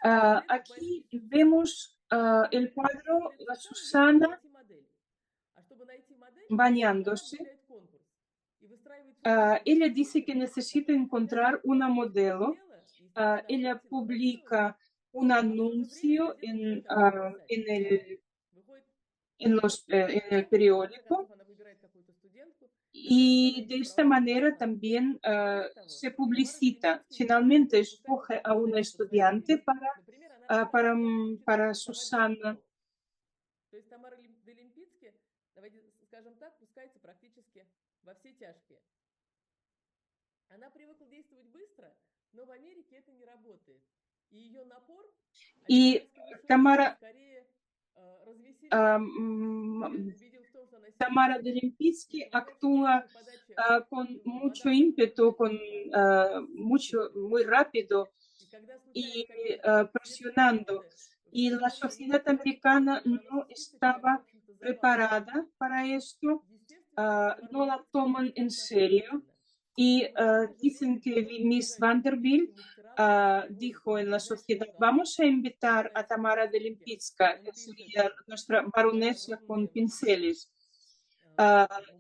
Aquí vemos el cuadro La Susana bañándose. Ella dice que necesita encontrar una modelo. Ella publica un anuncio en el periódico y de esta manera también se publicita. Finalmente escoge a una estudiante para Susana. То есть Тамара де Лемпицке, давайте скажем так, пускается практически во все тяжкие. Она привыкла действовать быстро, но в Америке это не работает. И ее напор Tamara скорее развеселил. Tamara de Lempicki actúa con mucho ímpetu, muy rápido y presionando. Y la sociedad americana no estaba preparada para esto, no la toman en serio. Y dicen que Miss Vanderbilt dijo en la sociedad, vamos a invitar a Tamara de Lempicka, que sería nuestra baronesa con pinceles,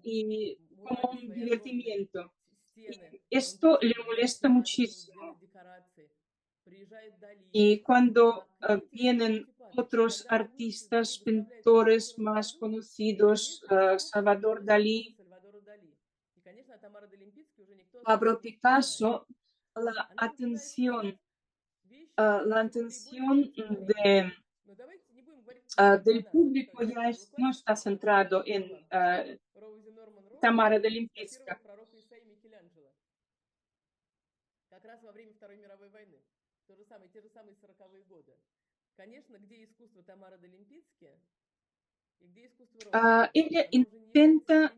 y como un divertimiento. Y esto le molesta muchísimo. Y cuando vienen otros artistas, pintores más conocidos, Salvador Dalí, Pablo Picasso, la atención del público ya no está centrado en Tamara de Lempicki. Как раз во время Второй мировой войны. Те же самые 40-е годы. Конечно, где искусство Тамары де Лемпицки и где искусство Ella intenta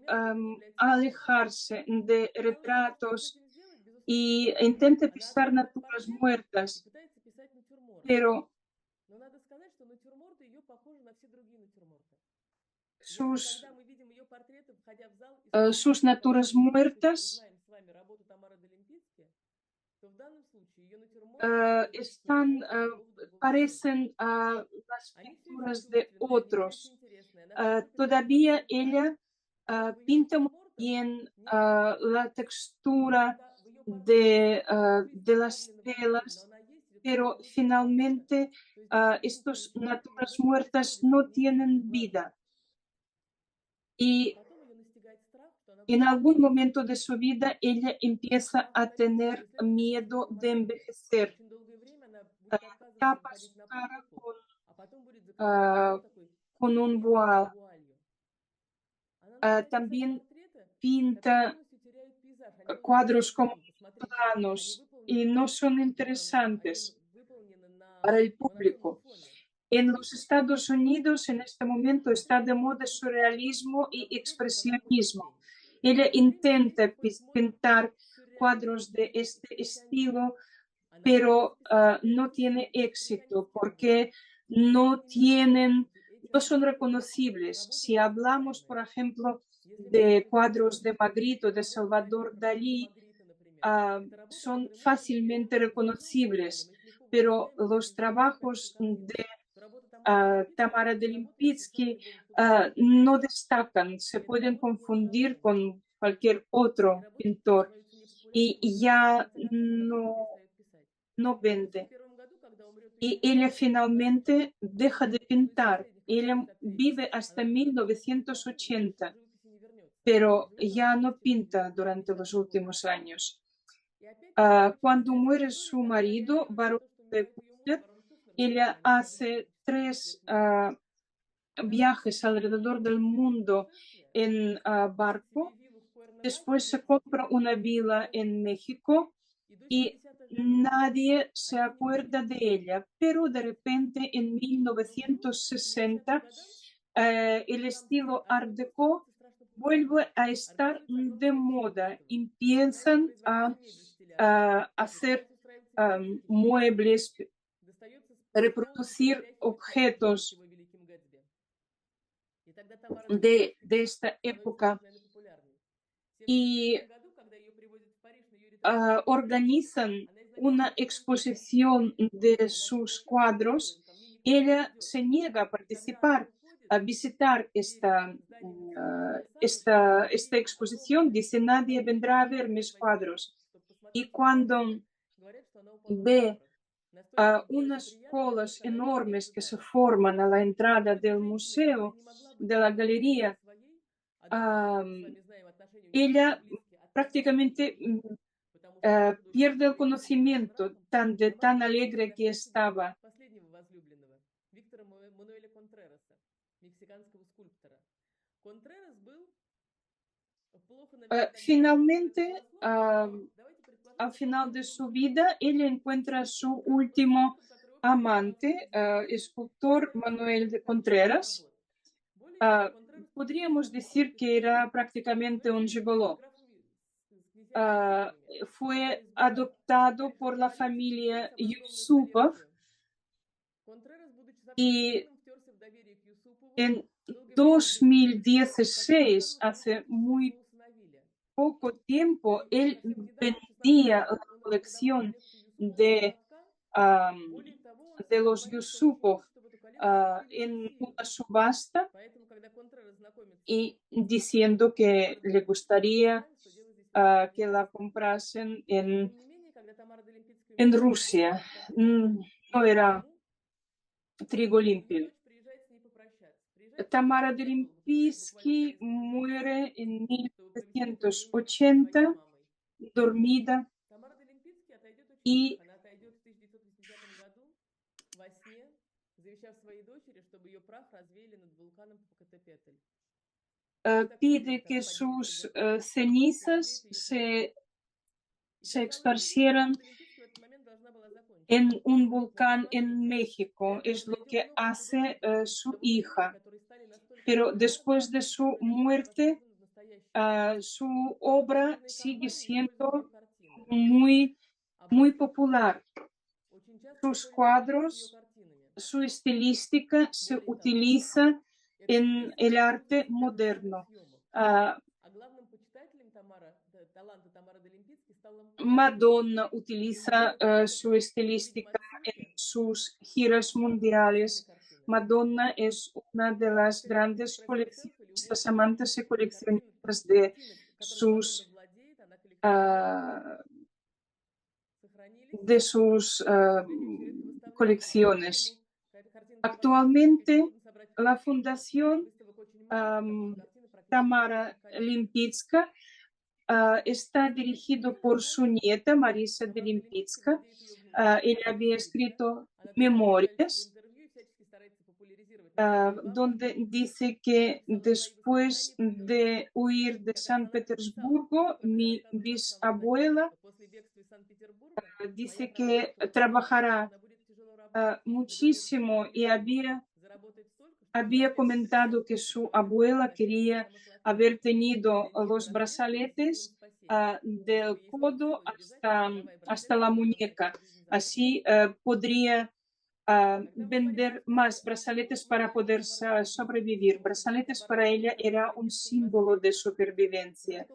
alejarse de retratos y intenta pisar naturas muertas, pero sus naturas muertas parecen las pinturas de otros. Todavía ella pinta muy bien la textura de las telas, pero finalmente estas naturas muertas no tienen vida. Y en algún momento de su vida ella empieza a tener miedo de envejecer. Tapa su cara con un voile. También pinta cuadros como planos y no son interesantes para el público. En los Estados Unidos en este momento está de moda surrealismo y expresionismo. Ella intenta pintar cuadros de este estilo pero no tiene éxito porque no son reconocibles. Si hablamos, por ejemplo, de cuadros de Magritte o de Salvador Dalí, son fácilmente reconocibles, pero los trabajos de Tamara de Lempicki no destacan, se pueden confundir con cualquier otro pintor y ya no vende. Y ella finalmente deja de pintar. Ella vive hasta 1980, pero ya no pinta durante los últimos años. Cuando muere su marido, Baron de Kushner, ella hace 3 viajes alrededor del mundo en barco. Después se compra una villa en México y nadie se acuerda de ella. Pero de repente en 1960 el estilo Art Deco vuelve a estar de moda. Empiezan a hacer muebles, reproducir objetos de esta época y organizan una exposición de sus cuadros. Ella se niega a participar, a visitar esta exposición. Dice, nadie vendrá a ver mis cuadros. Y cuando ve unas colas enormes que se forman a la entrada del museo, de la galería, ella prácticamente pierde el conocimiento tan alegre que estaba. Finalmente, al final de su vida, ella encuentra a su último amante, escultor Manuel de Contreras. Podríamos decir que era prácticamente un gigoló. Fue adoptado por la familia Yusupov y en 2016, hace muy poco tiempo, él vendía la colección de los Yusupov en una subasta y diciendo que le gustaría que la comprasen en Rusia. No era trigo limpio. Tamara de Lempicki muere en 1980, dormida, y pide que sus cenizas se esparcieran en un volcán en México. Es lo que hace su hija. Pero después de su muerte, su obra sigue siendo muy, muy popular. Sus cuadros, su estilística se utiliza en el arte moderno. Madonna utiliza su estilística en sus giras mundiales. Madonna es una de las grandes coleccionistas, amantes y coleccionistas de sus colecciones. Actualmente, la Fundación Tamara Lempicki está dirigido por su nieta, Marisa de Lempicki. Ella había escrito memorias donde dice que después de huir de San Petersburgo, mi bisabuela dice que trabajará muchísimo y había comentado que su abuela quería haber tenido los brazaletes del codo hasta la muñeca. Así podría vender más brazaletes para poder sobrevivir. Brazaletes para ella era un símbolo de supervivencia.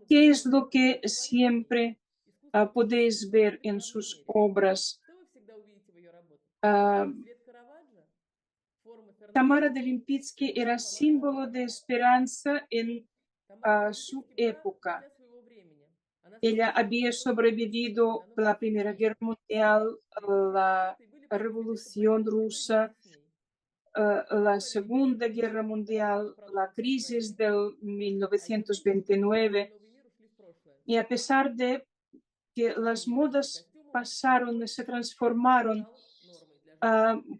¿Qué es lo que siempre podéis ver en sus obras? Tamara de Lempitsky era símbolo de esperanza en su época. Ella había sobrevivido la Primera Guerra Mundial, la Revolución Rusa, la Segunda Guerra Mundial, la crisis del 1929. Y a pesar de que las modas pasaron y se transformaron,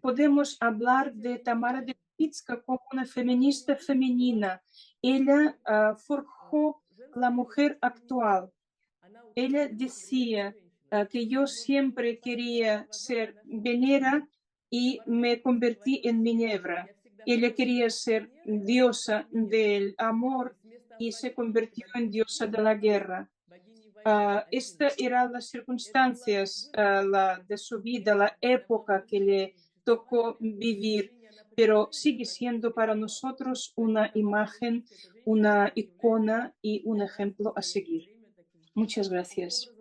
podemos hablar de Tamara de Lempitsky como una feminista femenina. Ella forjó la mujer actual. Ella decía que yo siempre quería ser Venera y me convertí en Minerva. Ella quería ser diosa del amor y se convirtió en diosa de la guerra. Estas eran las circunstancias de su vida, la época que le tocó vivir, pero sigue siendo para nosotros una imagen, una icona y un ejemplo a seguir. Muchas gracias.